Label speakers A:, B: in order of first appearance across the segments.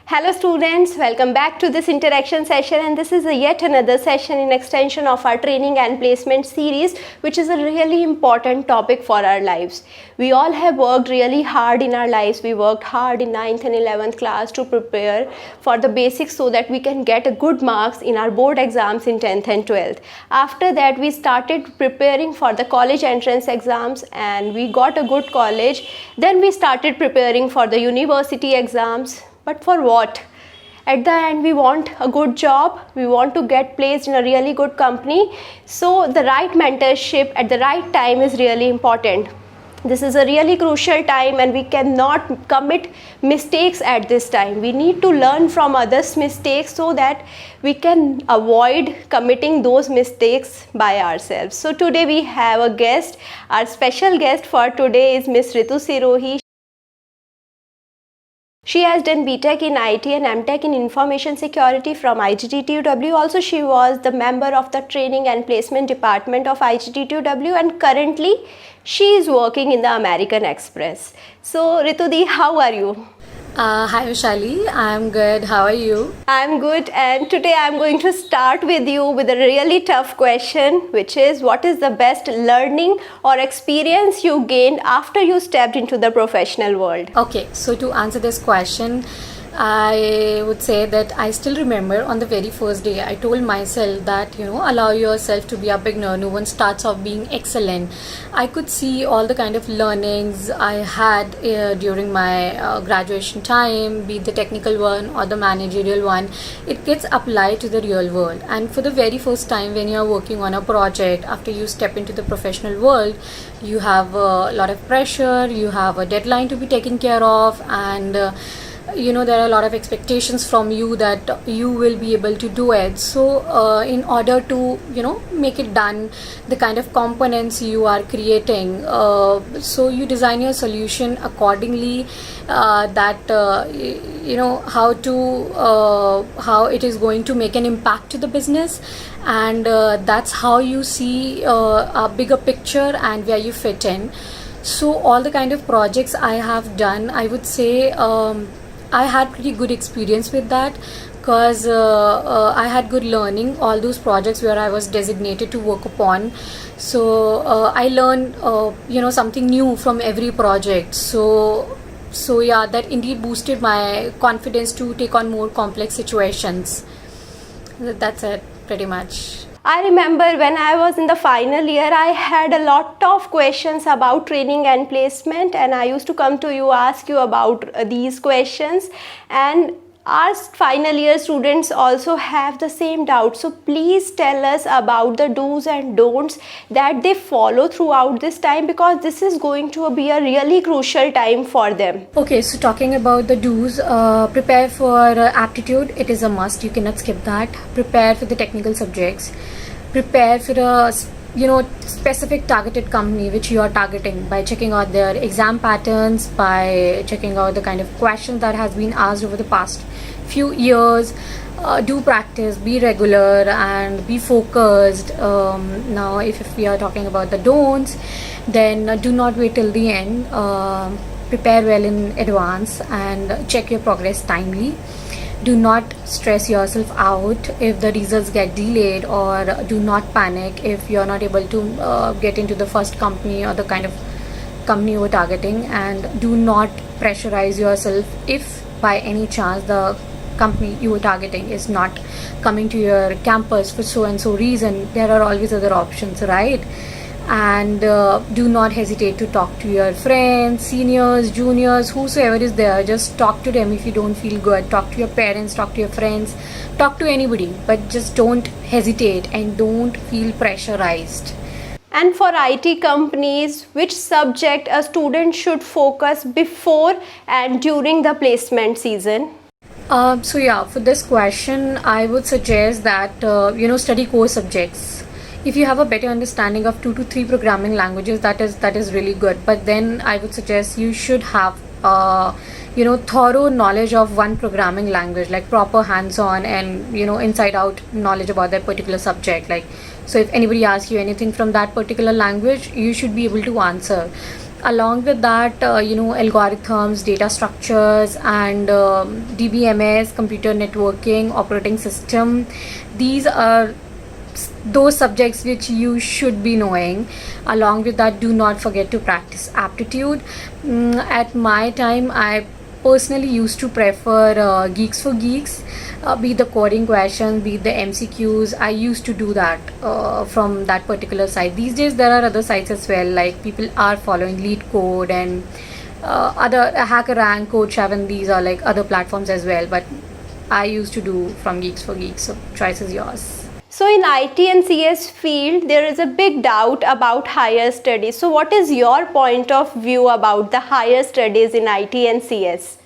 A: Hello students, welcome back to this interaction session, and this is yet another session in extension of our training and placement series, which is a really important topic for our lives. We all have worked really hard in our lives. We worked hard in 9th and 11th class to prepare for the basics so that we can get a good marks in our board exams in 10th and 12th. After that, we started preparing for the college entrance exams and we got a good college. Then we started preparing for the university exams. But for what? At the end, we want a good job, we want to get placed in a really good company. So the right mentorship at the right time is really important. This is a really crucial time and we cannot commit mistakes at this time. We need to learn from others' mistakes so that we can avoid committing those mistakes by ourselves. So today we have a guest. Our special guest for today is Miss Ritu Sirohi. She has done BTech in IT and MTech in Information Security from IGT-TUW. Also, she was the member of the Training and Placement Department of IGT-TUW and currently she is working in the American Express. So, Ritu Di, how are you?
B: Hi Vishali, I'm good. How are you?
A: I'm good, and today I'm going to start with you with a really tough question, which is what is the best learning or experience you gained after you stepped into the professional world?
B: Okay, so to answer this question, I would say that I still remember on the very first day I told myself that allow yourself to be a beginner. No one starts off being excellent. I could see all the kind of learnings I had during my graduation time, be it the technical one or the managerial one. It gets applied to the real world, and for the very first time when you are working on a project after you step into the professional world, you have a lot of pressure, you have a deadline to be taken care of, and there are a lot of expectations from you that you will be able to do it. So in order to make it done, the kind of components you are creating, so you design your solution accordingly, that how it is going to make an impact to the business, and that's how you see a bigger picture and where you fit in. So all the kind of projects I have done, I would say I had pretty good experience with that, because I had good learning all those projects where I was designated to work upon. So I learned something new from every project. So yeah, that indeed boosted my confidence to take on more complex situations. That's it pretty much.
A: I remember when I was in the final year, I had a lot of questions about training and placement, and I used to come to you, ask you about these questions, and our final year students also have the same doubt. So please tell us about the do's and don'ts that they follow throughout this time, because this is going to be a really crucial time for them.
B: Okay, so talking about the do's, prepare for aptitude. It is a must. You cannot skip that. Prepare for the technical subjects. Prepare for a specific targeted company which you are targeting by checking out their exam patterns, by checking out the kind of questions that has been asked over the past few years. Do practice, be regular, and be focused. Now if we are talking about the don'ts, then do not wait till the end. Prepare well in advance and check your progress timely. Do not stress yourself out if the results get delayed, or do not panic if you're not able to get into the first company or the kind of company you're targeting, and do not pressurize yourself if by any chance the company you were targeting is not coming to your campus for so and so reason. There are always other options, right? And do not hesitate to talk to your friends, seniors, juniors, whosoever is there. Just talk to them if you don't feel good. Talk to your parents, talk to your friends, talk to anybody, but just don't hesitate and don't feel pressurized.
A: And for IT companies, which subject a student should focus before and during the placement season?
B: So yeah, for this question, I would suggest that study core subjects. If you have a better understanding of 2 to 3 programming languages, that is really good. But then I would suggest you should have thorough knowledge of one programming language, like proper hands-on and inside out knowledge about that particular subject. Like, so if anybody asks you anything from that particular language, you should be able to answer. along with that, algorithms, data structures, and DBMS, computer networking, operating system. These are those subjects which you should be knowing. Along with that, do not forget to practice aptitude. At my time, I personally used to prefer Geeks for Geeks, be it the coding questions, be it the MCQs. I used to do that from that particular site. These days there are other sites as well, like people are following Lead Code and other HackerRank, Code7. These are like other platforms as well, but I used to do from Geeks for Geeks, so choice is yours.
A: So in IT and CS field, there is a big doubt about higher studies. So what is your point of view about the higher studies in IT and CS?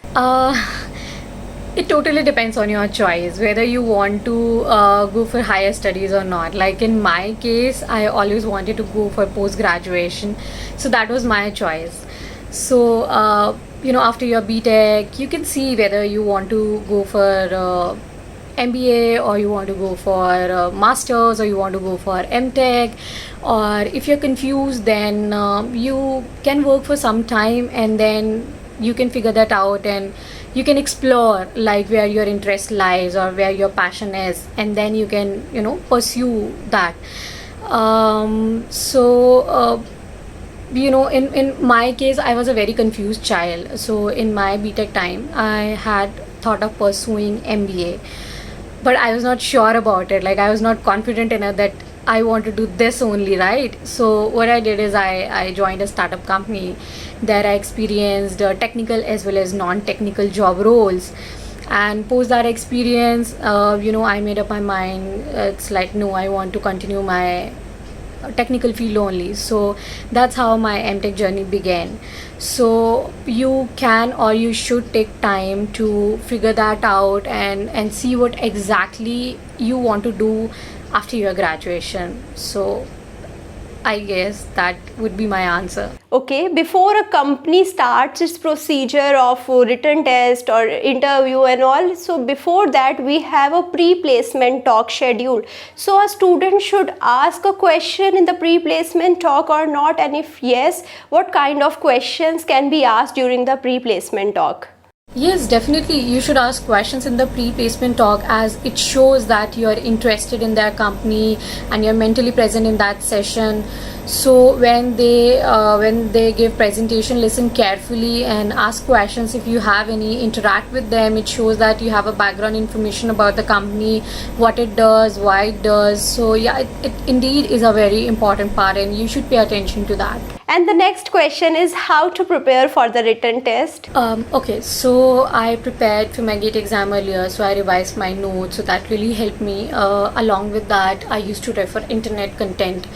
B: It totally depends on your choice, whether you want to go for higher studies or not. Like in my case, I always wanted to go for post-graduation. So that was my choice. So, after your BTech, you can see whether you want to go for MBA, or you want to go for masters, or you want to go for MTech, or if you're confused, then you can work for some time and then you can figure that out and you can explore like where your interest lies or where your passion is, and then you can pursue that. In my case, I was a very confused child. So in my BTech time, I had thought of pursuing MBA, but I was not sure about it. Like I was not confident enough that I want to do this only, right? So what I did is I joined a startup company. There I experienced technical as well as non-technical job roles. And post that experience, I made up my mind. It's like, no, I want to continue my technical field only. So that's how my MTech journey began. So you can, or you should take time to figure that out and see what exactly you want to do after your graduation. So I guess that would be my answer.
A: Okay, before a company starts its procedure of written test or interview and all, so before that we have a pre-placement talk scheduled. So a student should ask a question in the pre-placement talk or not, and if yes, what kind of questions can be asked during the pre-placement talk?
B: Yes, definitely. You should ask questions in the pre-placement talk, as it shows that you are interested in their company and you're mentally present in that session. So when they give presentation, listen carefully and ask questions. If you have any, interact with them. It shows that you have a background information about the company, what it does, why it does. So yeah, it indeed is a very important part, and you should pay attention to that.
A: And the next question is how to prepare for the written test.
B: Okay, so I prepared for my GATE exam earlier, so I revised my notes, so that really helped me. Along with that, I used to refer internet content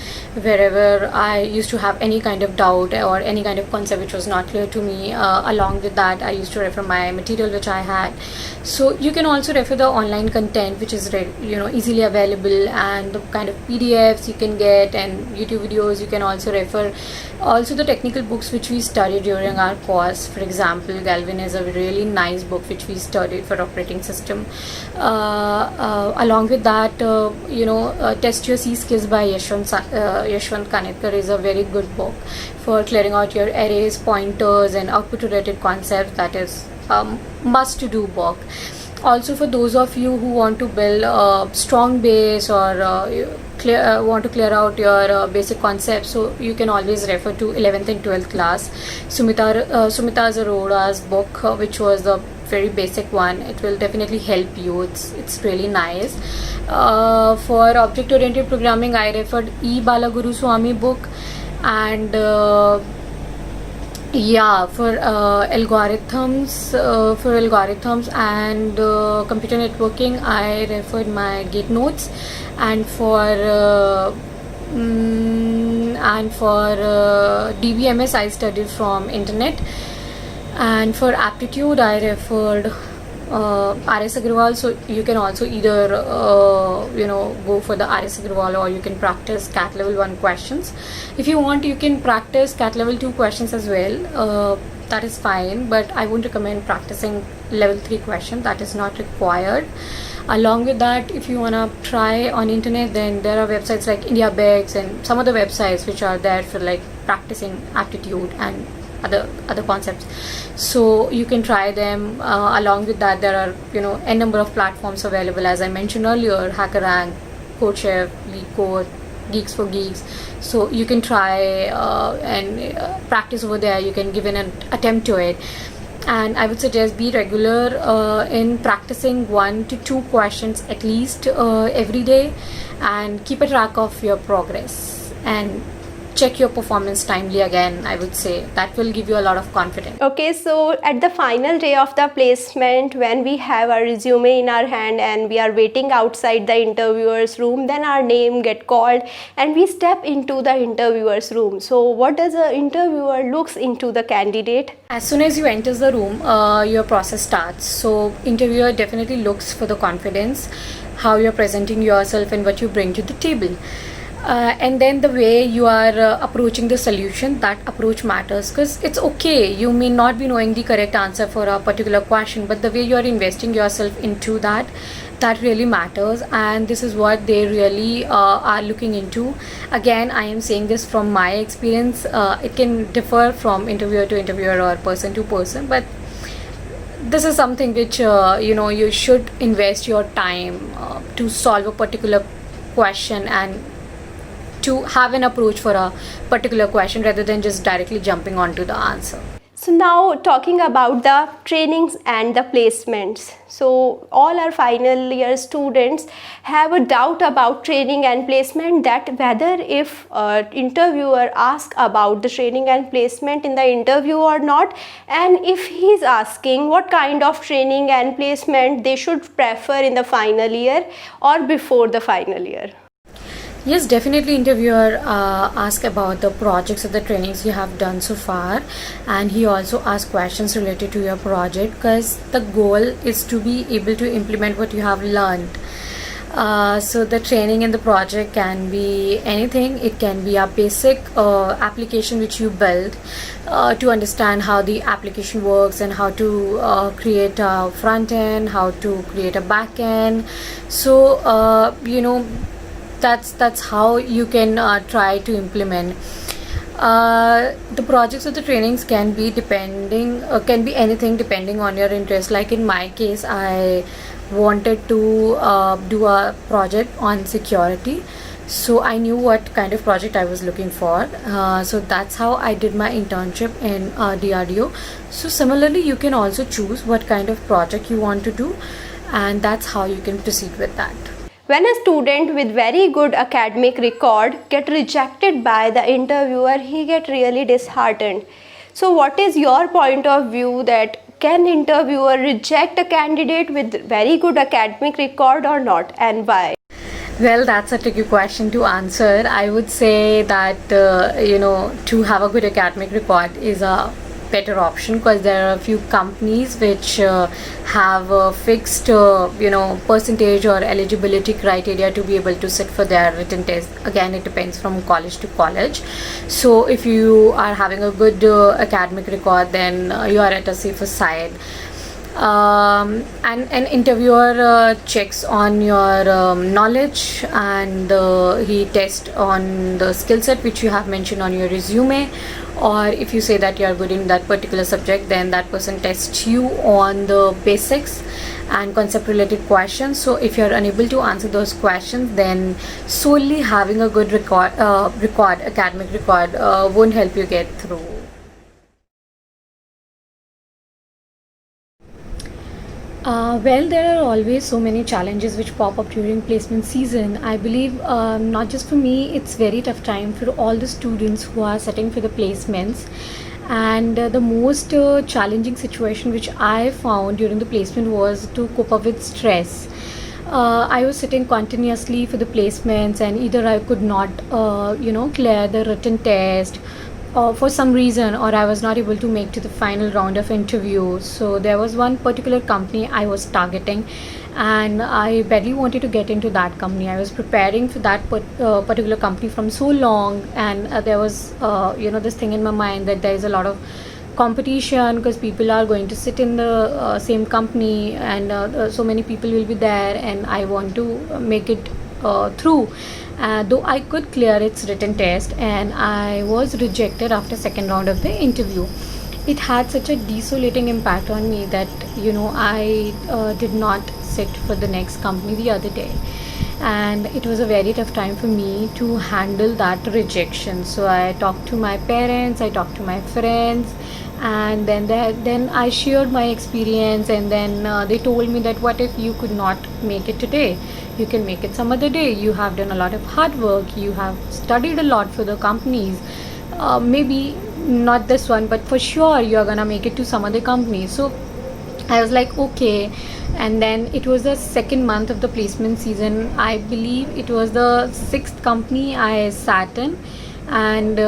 B: wherever I used to have any kind of doubt or any kind of concept which was not clear to me. Along with that, I used to refer my material which I had. So you can also refer the online content which is easily available, and the kind of PDFs you can get and YouTube videos you can also refer. Also the technical books which we studied during our course. For example, Galvin is a really nice book which we studied for operating system. Along with that, Test Your C Skills by Yashwant Kanetkar is a very good book for clearing out your arrays, pointers and output related concepts. That is must to do book. Also for those of you who want to build a strong base or want to clear out your basic concepts, so you can always refer to 11th and 12th class, Sumita Zarora's book, which was the very basic one. It will definitely help you. It's really nice. For object oriented programming, I referred E. Balaguru Swami book, and for algorithms and computer networking, I referred my GATE notes, and for DBMS I studied from internet, and for aptitude I referred RS Agrawal. So you can also either go for the RS Agrawal, or you can practice CAT level 1 questions. If you want, you can practice CAT level 2 questions as well. That is fine, but I won't recommend practicing level 3 question. That is not required. Along with that, if you want to try on internet, then there are websites like IndiaBex and some other websites which are there for like practicing aptitude and other concepts. So you can try them. Along with that, there are a number of platforms available, as I mentioned earlier: HackerRank, CodeChef, LeetCode, Geeks for Geeks. So you can try and practice over there. You can give an attempt to it. And I would suggest be regular in practicing 1 to 2 questions at least every day, and keep a track of your progress and check your performance timely again. I would say that will give you a lot of confidence.
A: Okay, so at the final day of the placement, when we have our resume in our hand and we are waiting outside the interviewer's room, then our name get called and we step into the interviewer's room. So what does the interviewer looks into the candidate?
B: As soon as you enter the room, your process starts. So interviewer definitely looks for the confidence, how you're presenting yourself and what you bring to the table. And then the way you are approaching the solution, that approach matters, because it's okay, you may not be knowing the correct answer for a particular question, but the way you are investing yourself into that really matters, and this is what they really are looking into. Again, I am saying this from my experience. It can differ from interviewer to interviewer or person to person, but this is something which you should invest your time to solve a particular question and to have an approach for a particular question rather than just directly jumping onto the answer.
A: So now talking about the trainings and the placements. So all our final year students have a doubt about training and placement, that whether if interviewer asks about the training and placement in the interview or not, and if he's asking what kind of training and placement they should prefer in the final year or before the final year.
B: Yes, definitely interviewer ask about the projects or the trainings you have done so far, and he also asks questions related to your project, because the goal is to be able to implement what you have learned. So the training and the project can be anything. It can be a basic application which you build to understand how the application works and how to create a front end, how to create a back end. So that's how you can try to implement. The projects or the trainings can be anything depending on your interest. Like in my case, I wanted to do a project on security, so I knew what kind of project I was looking for. So that's how I did my internship in DRDO. So similarly, you can also choose what kind of project you want to do, and that's how you can proceed with that.
A: When a student with very good academic record get rejected by the interviewer, he get really disheartened. So what is your point of view, that can interviewer reject a candidate with very good academic record or not, and why?
B: Well, that's a tricky question to answer. I would say that to have a good academic record is a better option, because there are a few companies which have a fixed percentage or eligibility criteria to be able to sit for their written test. Again, it depends from college to college. So if you are having a good academic record, then you are at a safer side. And an interviewer checks on your knowledge, and he tests on the skill set which you have mentioned on your resume. Or if you say that you are good in that particular subject, then that person tests you on the basics and concept related questions. So if you are unable to answer those questions, then solely having a good academic record won't help you get through. Well, there are always so many challenges which pop up during placement season. I believe not just for me, it's very tough time for all the students who are setting for the placements. And the most challenging situation which I found during the placement was to cope up with stress. I was sitting continuously for the placements, and either I could not clear the written test for some reason, or I was not able to make to the final round of interviews. So there was one particular company I was targeting, and I badly wanted to get into that company. I was preparing for that particular company from so long, and there was this thing in my mind that there is a lot of competition, because people are going to sit in the same company, and so many people will be there, and I want to make it through. Though I could clear its written test, and I was rejected after second round of the interview. It had such a desolating impact on me that I did not sit for the next company the other day, and it was a very tough time for me to handle that rejection. So I talked to my parents, I talked to my friends, and then I shared my experience, and then they told me that what if you could not make it today, you can make it some other day. You have done a lot of hard work, you have studied a lot for the companies, maybe not this one, but for sure you're gonna make it to some other company. So I was like, okay. And then it was the second month of the placement season. I believe it was the sixth company I sat in, and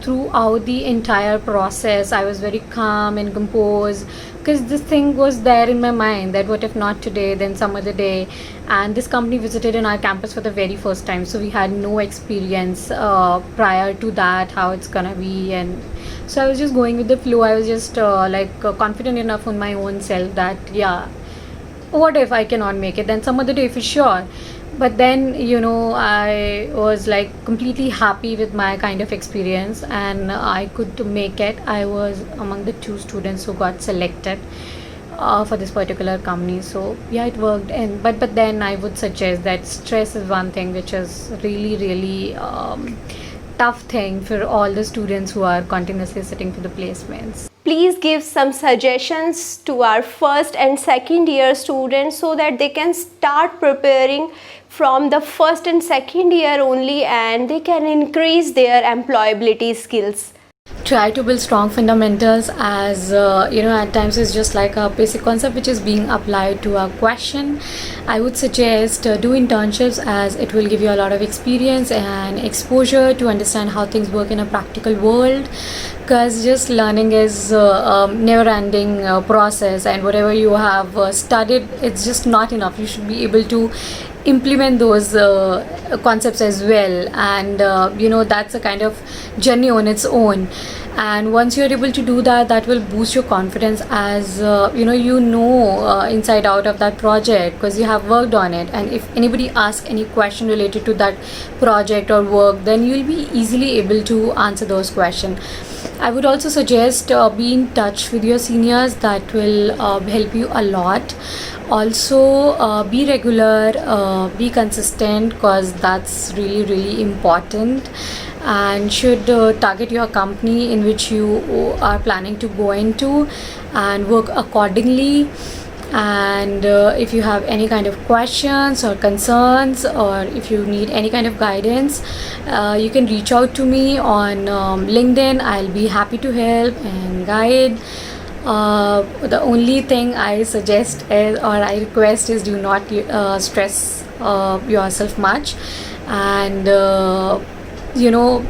B: throughout the entire process I was very calm and composed, because this thing was there in my mind that what if not today, then some other day. And this company visited in our campus for the very first time, so we had no experience prior to that how it's gonna be. And so I was just going with the flow. I was just confident enough on my own self that yeah, what if I cannot make it, then some other day for sure. But then I was like completely happy with my kind of experience, and I could make it. I was among the 2 students who got selected for this particular company. So yeah, it worked. And but then I would suggest that stress is one thing which is really tough thing for all the students who are continuously sitting for the placements.
A: Please give some suggestions to our first and second year students so that they can start preparing from the first and second year only, and they can increase their employability skills.
B: Try to build strong fundamentals, as at times it's just like a basic concept which is being applied to a question. I would suggest do internships, as it will give you a lot of experience and exposure to understand how things work in a practical world, because just learning is a never ending process, and whatever you have studied, it's just not enough. You should be able to implement those concepts as well, and that's a kind of journey on its own. And once you're able to do that, that will boost your confidence, as inside out of that project, because you have worked on it. And if anybody asks any question related to that project or work, then you'll be easily able to answer those questions. I would also suggest be in touch with your seniors. That will help you a lot. Also be regular, be consistent, because that's really important, and should target your company in which you are planning to go into and work accordingly. And if you have any kind of questions or concerns, or if you need any kind of guidance, you can reach out to me on LinkedIn. I'll be happy to help and guide. The only thing I suggest or I request is do not stress yourself much, and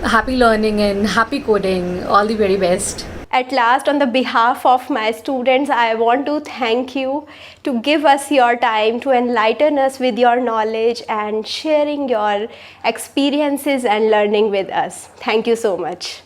B: happy learning and happy coding. All the very best.
A: At last, on the behalf of my students, I want to thank you to give us your time, to enlighten us with your knowledge and sharing your experiences and learning with us. Thank you so much.